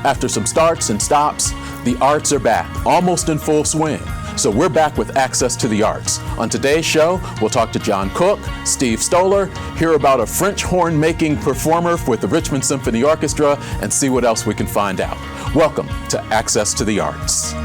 After some starts and stops, the arts are back, almost in full swing. So we're back with Access to the Arts. On today's show, we'll talk to John Cook, Steve Stoller, hear about a French horn-making performer with the Richmond Symphony Orchestra, and see what else we can find out. Welcome to Access to the Arts.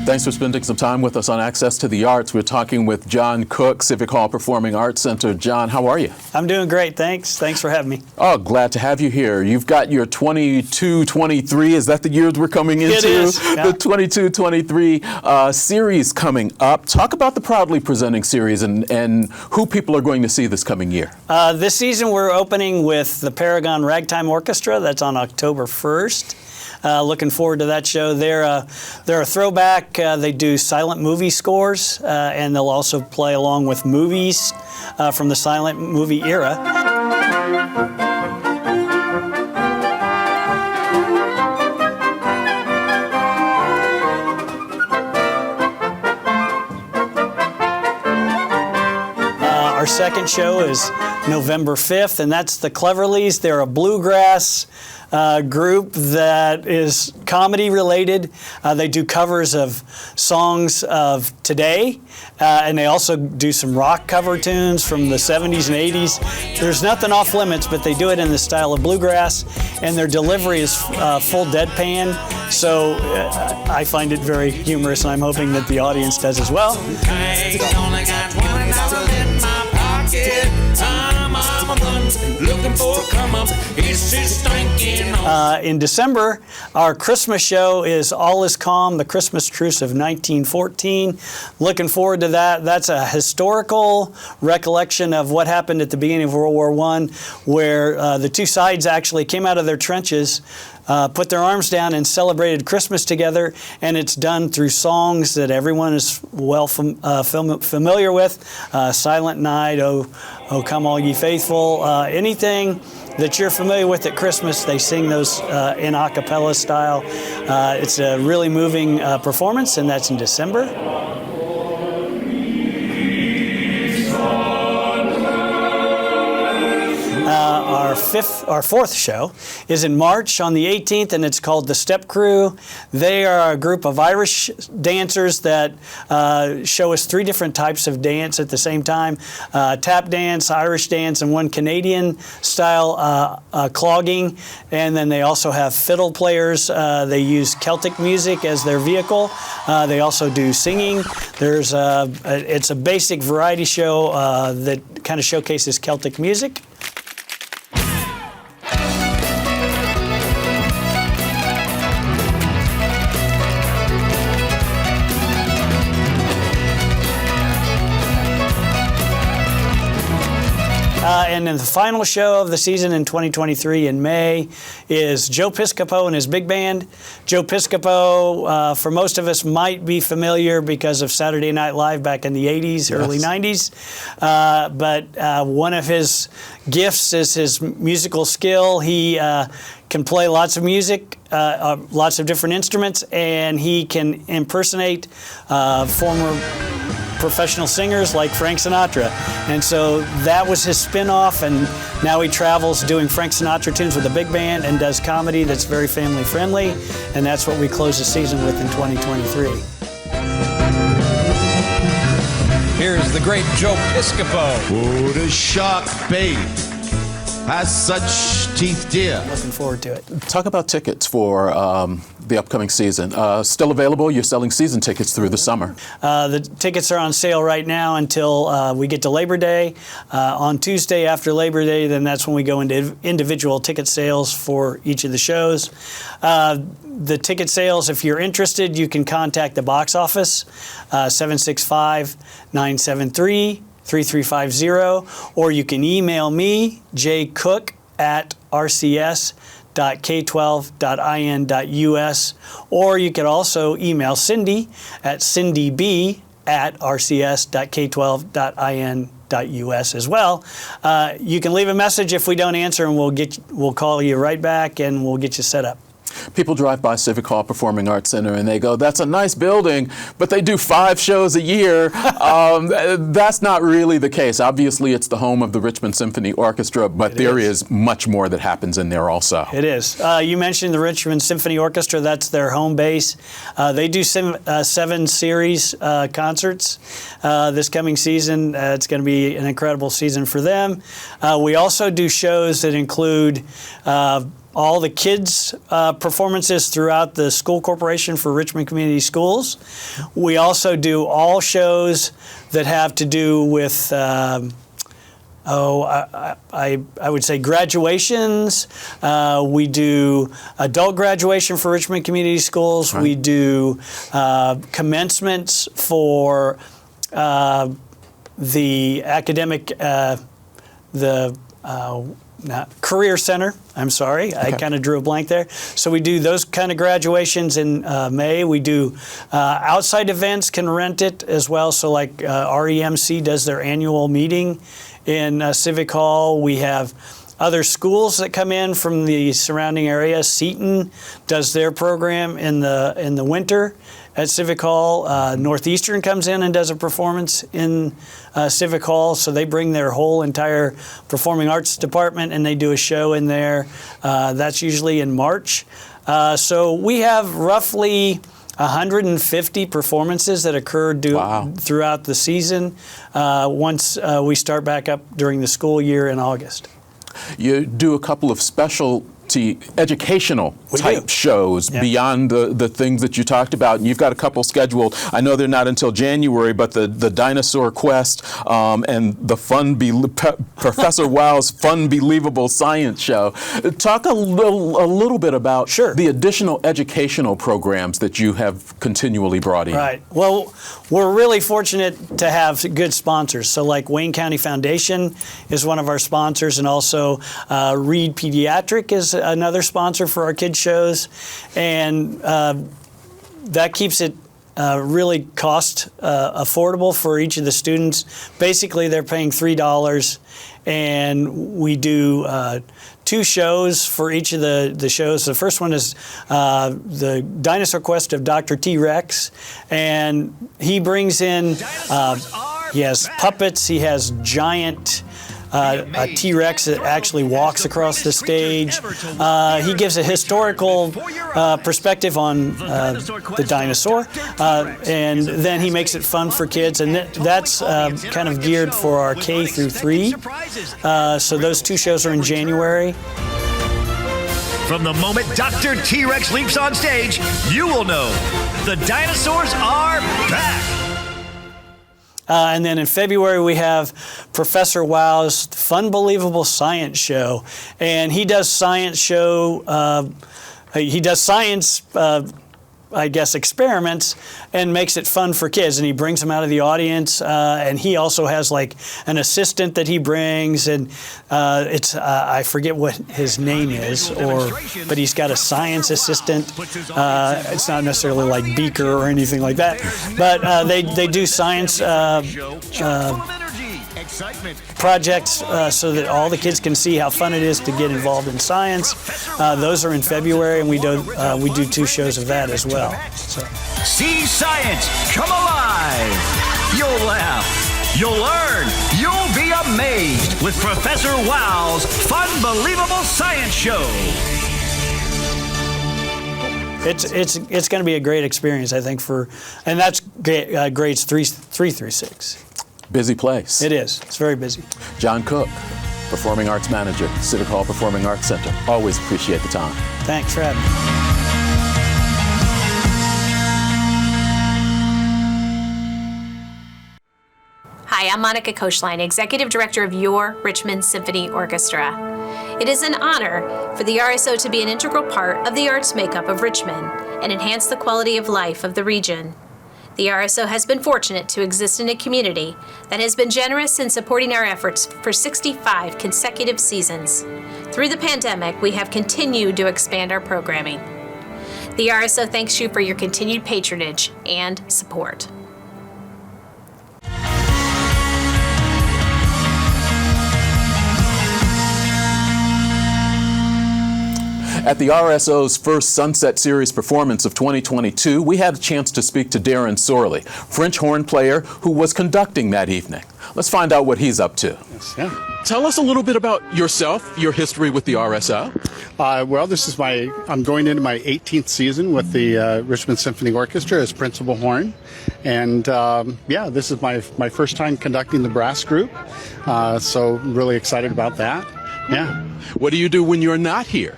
Thanks for spending some time with us on Access to the Arts. We're talking with John Cook, Civic Hall Performing Arts Center. John, how are you? I'm doing great, thanks. Thanks for having me. Oh, glad to have you here. You've got your 22-23, is that the year we're coming into? It is. Yeah. The 22-23 series coming up. Talk about the proudly presenting series and who people are going to see this coming year. This season we're opening with the Paragon Ragtime Orchestra. That's on October 1st. Looking forward to that show. They're a throwback. They do silent movie scores, and they'll also play along with movies from the silent movie era. Our second show is November 5th, and that's the Cleverleys. They're a bluegrass group that is comedy related. They do covers of songs of today, and they also do some rock cover tunes from the 70s and 80s. There's nothing off limits, but they do it in the style of bluegrass, and their delivery is full deadpan, so I find it very humorous, and I'm hoping that the audience does as well. In December, our Christmas show is All Is Calm, the Christmas Truce of 1914. Looking forward to that. That's a historical recollection of what happened at the beginning of World War I, where the two sides actually came out of their trenches, put their arms down and celebrated Christmas together, and it's done through songs that everyone is well familiar with. Silent Night, Oh Come All Ye Faithful, anything that you're familiar with at Christmas, they sing those in a cappella style. It's a really moving performance, and that's in December. Our fourth show is in March on the 18th, and it's called The Step Crew. They are a group of Irish dancers that show us three different types of dance at the same time. Tap dance, Irish dance, and one Canadian style clogging. And then they also have fiddle players. They use Celtic music as their vehicle. They also do singing. It's a basic variety show that kind of showcases Celtic music. And then the final show of the season in 2023 in May is Joe Piscopo and his big band. Joe Piscopo, for most of us, might be familiar because of Saturday Night Live back in the 80s, early 90s. But one of his gifts is his musical skill. He can play lots of music, lots of different instruments, and he can impersonate former professional singers like Frank Sinatra. And so that was his spin-off, and now he travels doing Frank Sinatra tunes with a big band and does comedy that's very family friendly, and that's what we close the season with in 2023. Here's the great Joe Piscopo. Oh, the shark bait has such teeth, dear. Looking forward to it. Talk about tickets for the upcoming season. Still available? You're selling season tickets through the summer. The tickets are on sale right now until we get to Labor Day. On Tuesday after Labor Day, then that's when we go into individual ticket sales for each of the shows. The ticket sales, if you're interested, you can contact the box office, 765-973-3350, or you can email me, jcook at rcs.k12.in.us, or you could also email Cindy at cindyb@rcs.k12.in.us as well. You can leave a message if we don't answer, and we'll call you right back and we'll get you set up. People drive by Civic Hall Performing Arts Center and they go, that's a nice building, but they do 5 shows a year. That's not really the case. Obviously, it's the home of the Richmond Symphony Orchestra, but there is much more that happens in there also. It is. You mentioned the Richmond Symphony Orchestra. That's their home base. They do 7 series concerts this coming season. It's going to be an incredible season for them. We also do shows that include all the kids' performances throughout the school corporation for Richmond Community Schools. We also do all shows that have to do with, I would say graduations. We do adult graduation for Richmond Community Schools. Right. We do commencements for the academic, Career Center. I'm sorry, okay. I kind of drew a blank there. So we do those kind of graduations in May. We do outside events, can rent it as well. So like REMC does their annual meeting in Civic Hall. We have other schools that come in from the surrounding area. Seton does their program in the winter at Civic Hall. Northeastern comes in and does a performance in Civic Hall, so they bring their whole entire performing arts department and they do a show in there. That's usually in March. So we have roughly 150 performances that occur throughout the season once we start back up during the school year in August. You do a couple of specialty educational type shows beyond the things that you talked about, and you've got a couple scheduled. I know they're not until January, but the Dinosaur Quest and the Professor Wow's Fun Believable Science Show. Talk a little bit about the additional educational programs that you have continually brought in. Right. Well, we're really fortunate to have good sponsors. So like Wayne County Foundation is one of our sponsors, and also Reed Pediatric is another sponsor for our kids shows, and that keeps it really cost affordable for each of the students. Basically, they're paying $3, and we do 2 shows for each of the shows. The first one is the Dinosaur Quest of Dr. T-Rex, and he brings in, he has puppets, he has giant a T-Rex that actually walks across the stage. He gives a historical perspective on the dinosaur, and then he makes it fun for kids, and that's kind of geared for our K through 3. So those 2 shows are in January. From the moment Dr. T-Rex leaps on stage, you will know the dinosaurs are back. And then in February, we have Professor Wow's Fun Believable Science Show. And he does science experiments and makes it fun for kids. And he brings them out of the audience. And he also has like an assistant that he brings. And I forget what his name is, but he's got a science assistant. It's not necessarily like Beaker or anything like that. But they do science projects so that all the kids can see how fun it is to get involved in science. Those are in February, and we do 2 shows of that as well. So. See science come alive. You'll laugh. You'll learn. You'll be amazed with Professor Wow's Fun Believable Science Show. It's going to be a great experience, I think, and that's grades 3 through 6. Busy place. It is. It's very busy. John Cook, Performing Arts Manager, Civic Hall Performing Arts Center. Always appreciate the time. Thanks for having me. Hi, I'm Monica Koschlein, Executive Director of your Richmond Symphony Orchestra. It is an honor for the RSO to be an integral part of the arts makeup of Richmond and enhance the quality of life of the region. The RSO has been fortunate to exist in a community that has been generous in supporting our efforts for 65 consecutive seasons. Through the pandemic, we have continued to expand our programming. The RSO thanks you for your continued patronage and support. At the RSO's first Sunset Series performance of 2022, we had a chance to speak to Darren Sorley, French horn player who was conducting that evening. Let's find out what he's up to. Yes, yeah. Tell us a little bit about yourself, your history with the RSO. Well, I'm going into my 18th season with the Richmond Symphony Orchestra as principal horn. And this is my first time conducting the brass group. So really excited about that. Yeah. What do you do when you're not here?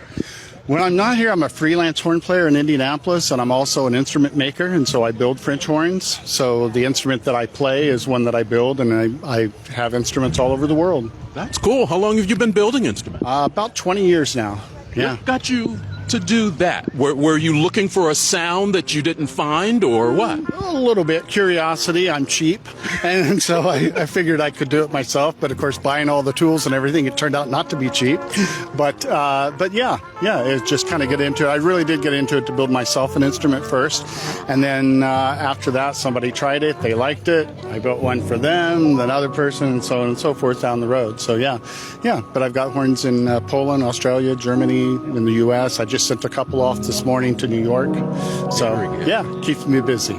When I'm not here, I'm a freelance horn player in Indianapolis, and I'm also an instrument maker, and so I build French horns. So the instrument that I play is one that I build, and I have instruments all over the world. That's cool. How long have you been building instruments? About 20 years now. Yeah. What got you to do that? Were you looking for a sound that you didn't find, or what? A little bit. Curiosity. I'm cheap. And so I figured I could do it myself. But, of course, buying all the tools and everything, it turned out not to be cheap. But yeah, it just kind of get into it. I really did get into it to build myself an instrument first. And then after that, somebody tried it. They liked it. I built one for them, another person, and so on and so forth down the road. So, yeah. But I've got horns in Poland, Australia, Germany, in the U.S. I just sent a couple off this morning to New York. So, yeah, keeps me busy.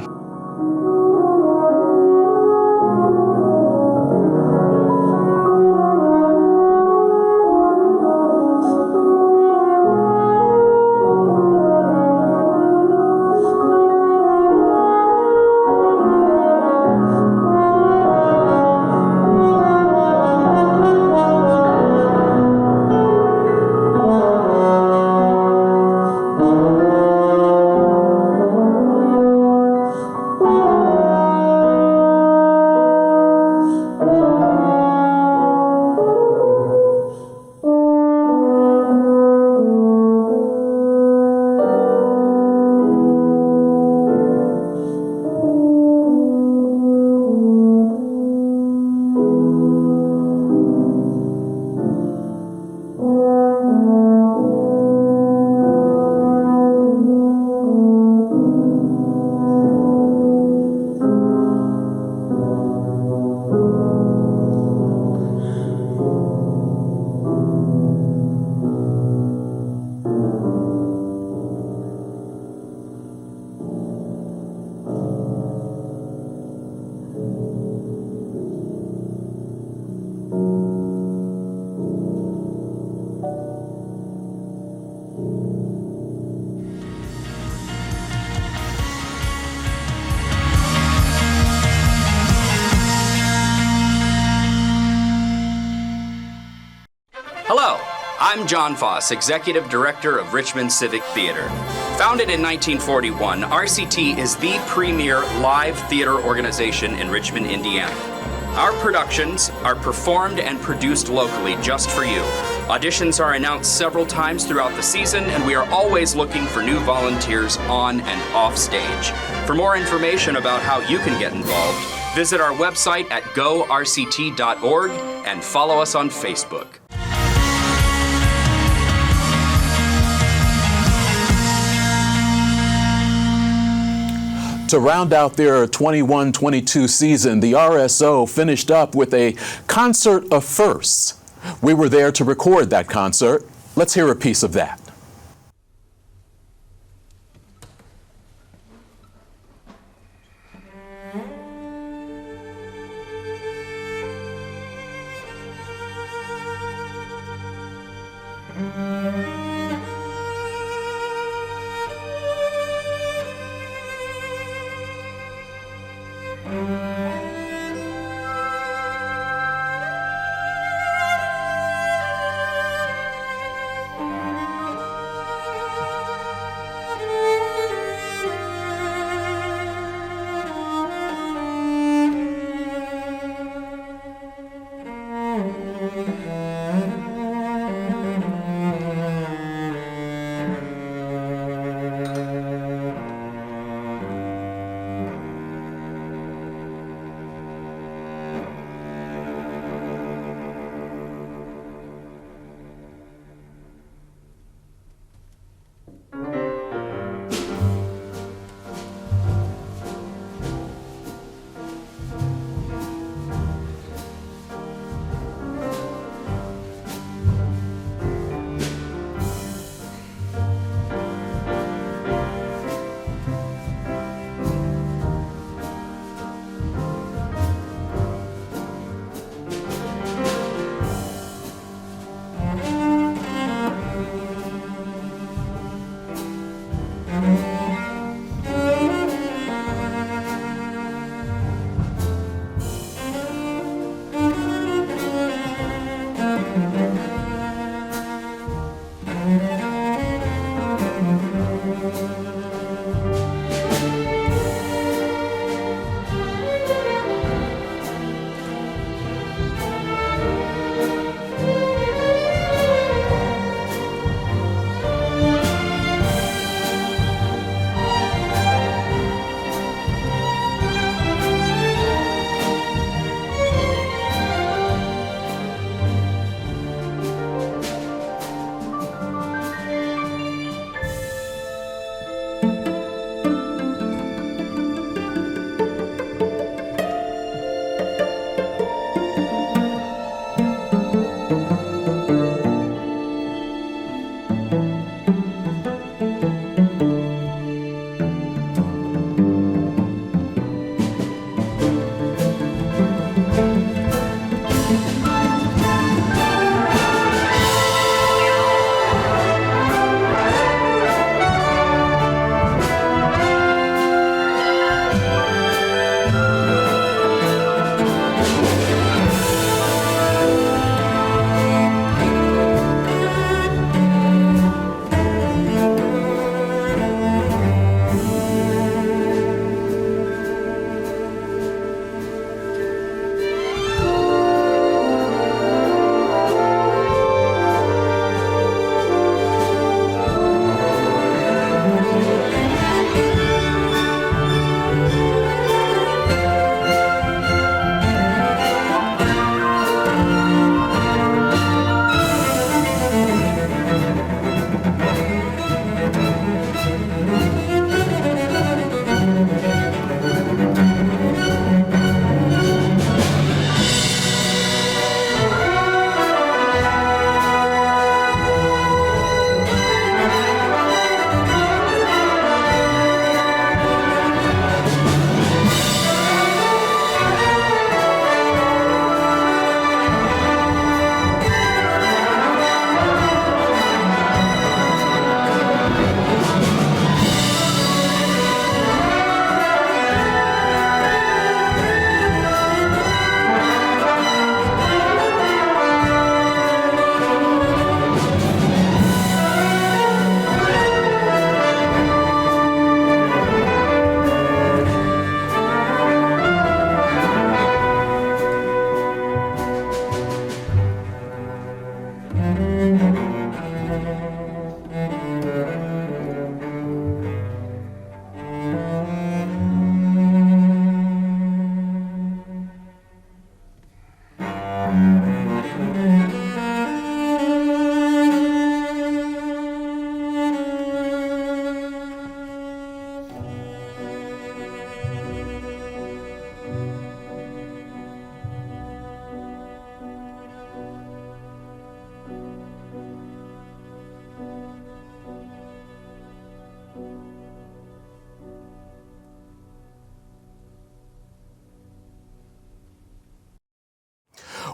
Hello, I'm John Foss, Executive Director of Richmond Civic Theater. Founded in 1941, RCT is the premier live theater organization in Richmond, Indiana. Our productions are performed and produced locally just for you. Auditions are announced several times throughout the season, and we are always looking for new volunteers on and off stage. For more information about how you can get involved, visit our website at gorct.org and follow us on Facebook. To round out their 21-22 season, the RSO finished up with a concert of firsts. We were there to record that concert. Let's hear a piece of that.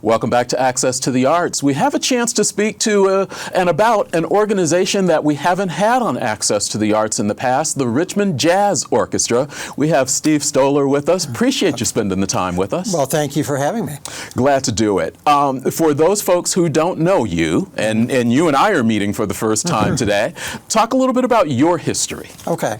Welcome back to Access to the Arts. We have a chance to speak to and about an organization that we haven't had on Access to the Arts in the past, the Richmond Jazz Orchestra. We have Steve Stoller with us. Appreciate you spending the time with us. Well, thank you for having me. Glad to do it. For those folks who don't know you, and you and I are meeting for the first time today, talk a little bit about your history. Okay.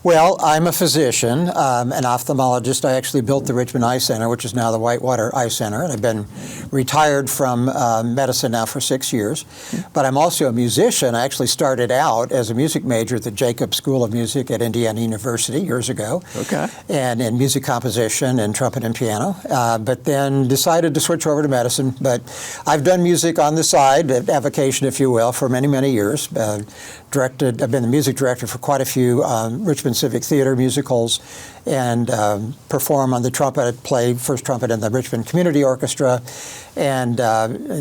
Well, I'm a physician, an ophthalmologist. I actually built the Richmond Eye Center, which is now the Whitewater Eye Center, and I've been retired from medicine now for 6 years. But I'm also a musician. I actually started out as a music major at the Jacobs School of Music at Indiana University years ago. Okay. And in music composition and trumpet and piano. But then decided to switch over to medicine. But I've done music on the side, avocation, if you will, for many, many years. I've been the music director for quite a few Richmond Civic Theater musicals, and perform on the trumpet, play first trumpet in the Richmond Community Orchestra, and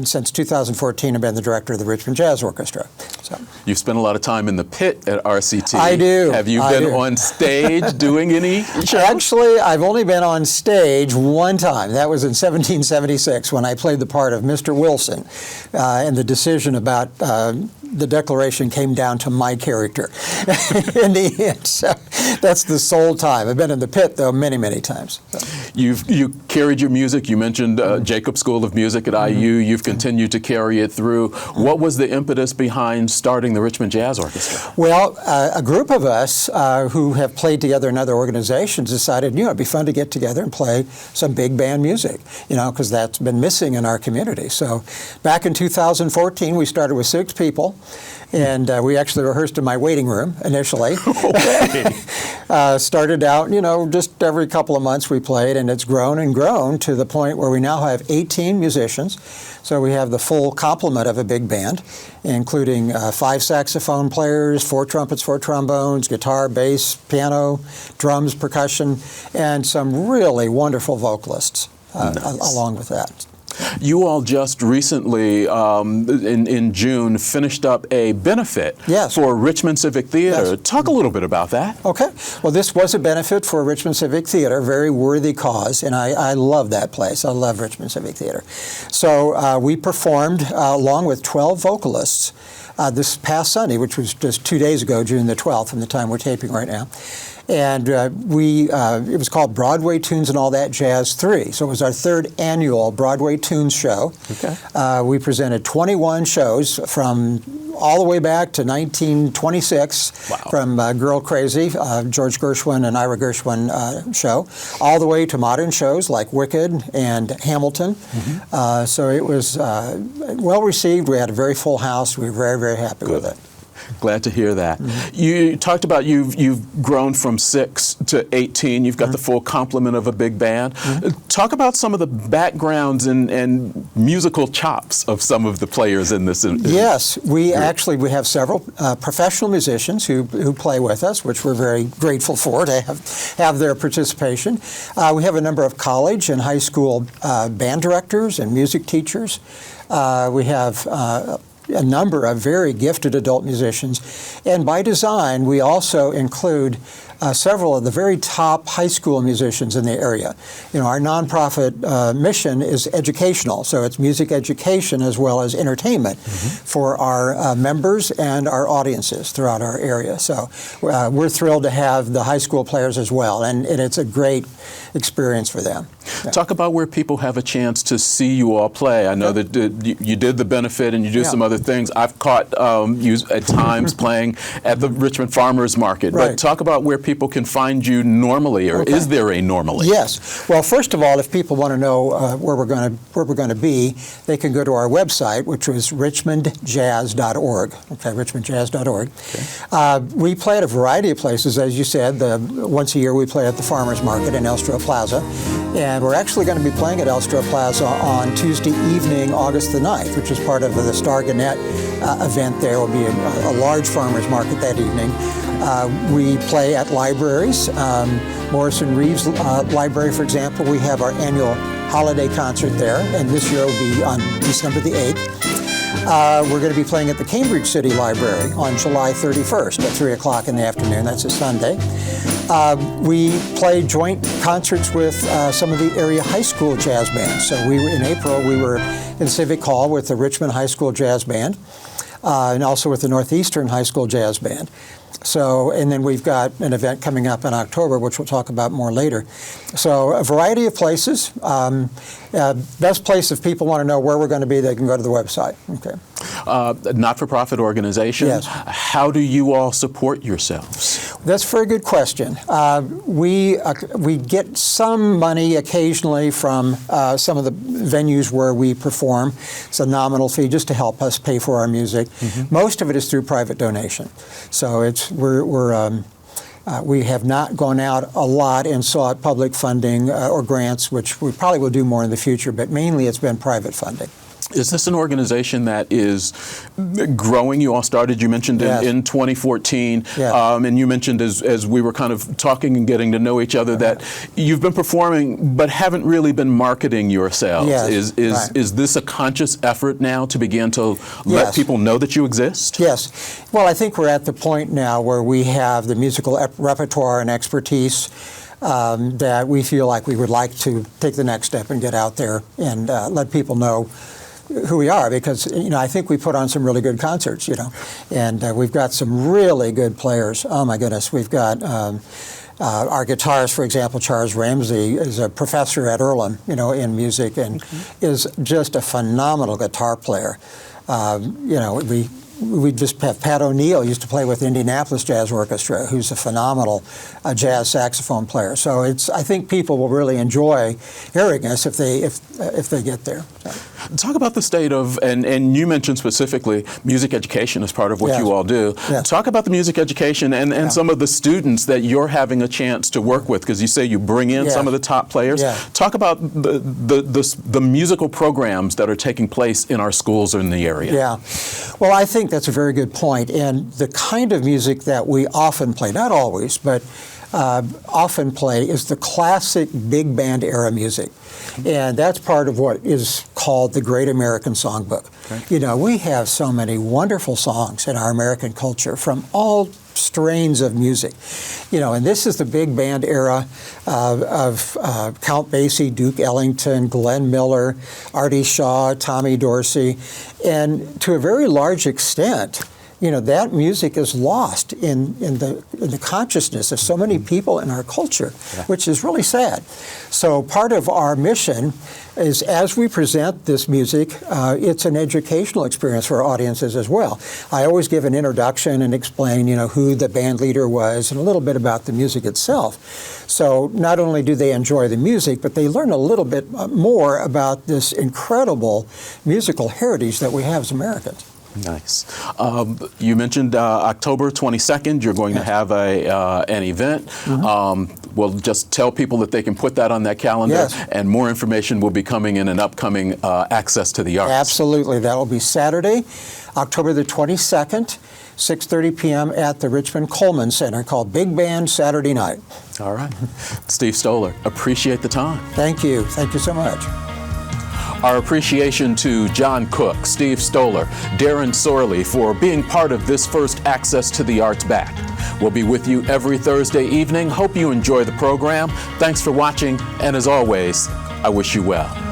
since 2014 I've been the director of the Richmond Jazz Orchestra. So You've spent a lot of time in the pit at RCT. I do. Have you been on stage doing any shows? Actually, I've only been on stage one time. That was in 1776 when I played the part of Mr. Wilson, and the decision about the declaration came down to my character in the end. So that's the sole time. I've been in the pit, though, many, many times. So. You carried your music. You mentioned Jacobs School of Music at IU. You've continued to carry it through. What was the impetus behind starting the Richmond Jazz Orchestra? Well, a group of us who have played together in other organizations decided, it'd be fun to get together and play some big band music, because that's been missing in our community. So back in 2014, we started with 6 people. And we actually rehearsed in my waiting room initially. Started out, just every couple of months we played, and it's grown and grown to the point where we now have 18 musicians. So we have the full complement of a big band, including 5 saxophone players, 4 trumpets, 4 trombones, guitar, bass, piano, drums, percussion, and some really wonderful vocalists along with that. You all just recently, in June, finished up a benefit for Richmond Civic Theater. Yes. Talk a little bit about that. Okay. Well, this was a benefit for Richmond Civic Theater, very worthy cause, and I love that place. I love Richmond Civic Theater. So we performed along with 12 vocalists this past Sunday, which was just 2 days ago, June the 12th, from the time we're taping right now. And it was called Broadway Tunes and All That Jazz 3. So it was our 3rd annual Broadway Tunes show. Okay. We presented 21 shows from all the way back to 1926, from Girl Crazy, George Gershwin and Ira Gershwin show, all the way to modern shows like Wicked and Hamilton. So it was well received. We had a very full house. We were very, very happy with it. Glad to hear that. You talked about you've grown from 6 to 18. You've got the full complement of a big band. Talk about some of the backgrounds and musical chops of some of the players in this. Yes, we have several professional musicians who play with us, which we're very grateful for to have their participation. We have a number of college and high school band directors and music teachers. We have a number of very gifted adult musicians. And by design, we also include several of the very top high school musicians in the area. Our nonprofit mission is educational, so it's music education as well as entertainment for our members and our audiences throughout our area. So we're thrilled to have the high school players as well, and it's a great experience for them. Talk about where people have a chance to see you all play. I know that you did the benefit and you do some other things. I've caught you at times playing at the Richmond Farmers Market. But talk about where people can find you normally, or is there a normally? Yes. Well, first of all, if people want to know where we're going to be, they can go to our website, which was richmondjazz.org. Okay, richmondjazz.org. Okay. We play at a variety of places, as you said. Once a year, we play at the Farmers Market in Elstra Plaza. And we're actually going to be playing at Elstra Plaza on Tuesday evening, August the 9th, which is part of the Star Gannett event. There will be a large farmers market that evening. We play at libraries. Morrison Reeves Library, for example, we have our annual holiday concert there, and this year will be on December the 8th. We're going to be playing at the Cambridge City Library on July 31st at 3 o'clock in the afternoon. That's a Sunday. We play joint concerts with some of the area high school jazz bands. So in April, we were in Civic Hall with the Richmond High School Jazz Band, and also with the Northeastern High School Jazz Band. So, and then we've got an event coming up in October, which we'll talk about more later. So, a variety of places. Best place, if people want to know where we're going to be, they can go to the website. Okay. Not-for-profit organization. Yes. How do you all support yourselves? That's a very good question. We get some money occasionally from some of the venues where we perform. It's a nominal fee just to help us pay for our music. Most of it is through private donation. So we have not gone out a lot and sought public funding or grants, which we probably will do more in the future, but mainly it's been private funding. Is this an organization that is growing? You all started, you mentioned, in 2014. And you mentioned as we were kind of talking and getting to know each other that you've been performing but haven't really been marketing yourselves. Is this a conscious effort now to begin to let people know that you exist? Yes. Well, I think we're at the point now where we have the musical repertoire and expertise that we feel like we would like to take the next step and get out there and let people know who we are, because I think we put on some really good concerts, and we've got some really good players. Oh my goodness, we've got our guitarist, for example, Charles Ramsey, is a professor at Earlham, in music, and is just a phenomenal guitar player. We just have Pat O'Neill, used to play with Indianapolis Jazz Orchestra, who's a phenomenal jazz saxophone player. So I think people will really enjoy hearing us if they get there. Talk about the state of, and you mentioned specifically music education as part of what you all do. Talk about the music education and some of the students that you're having a chance to work with, because you say you bring in some of the top players. Talk about the musical programs that are taking place in our schools or in the area. Well, I think that's a very good point. And the kind of music that we often play, not always, but often play, is the classic big band era music. And that's part of what is called the Great American Songbook. We have so many wonderful songs in our American culture from all strains of music. And this is the big band era of Count Basie, Duke Ellington, Glenn Miller, Artie Shaw, Tommy Dorsey. And to a very large extent, that music is lost in the consciousness of so many people in our culture, which is really sad. So part of our mission is, as we present this music, it's an educational experience for our audiences as well. I always give an introduction and explain, who the band leader was and a little bit about the music itself. So not only do they enjoy the music, but they learn a little bit more about this incredible musical heritage that we have as Americans. Nice. You mentioned October 22nd, you're going to have an event. We'll just tell people that they can put that on their calendar, and more information will be coming in an upcoming Access to the Arts. Absolutely. That will be Saturday, October the 22nd, 6:30 p.m. at the Richmond Coleman Center, called Big Band Saturday Night. All right. Steve Stoller, appreciate the time. Thank you. Thank you so much. Our appreciation to John Cook, Steve Stoller, Darren Sorley for being part of this first Access to the Arts back. We'll be with you every Thursday evening. Hope you enjoy the program. Thanks for watching, and as always, I wish you well.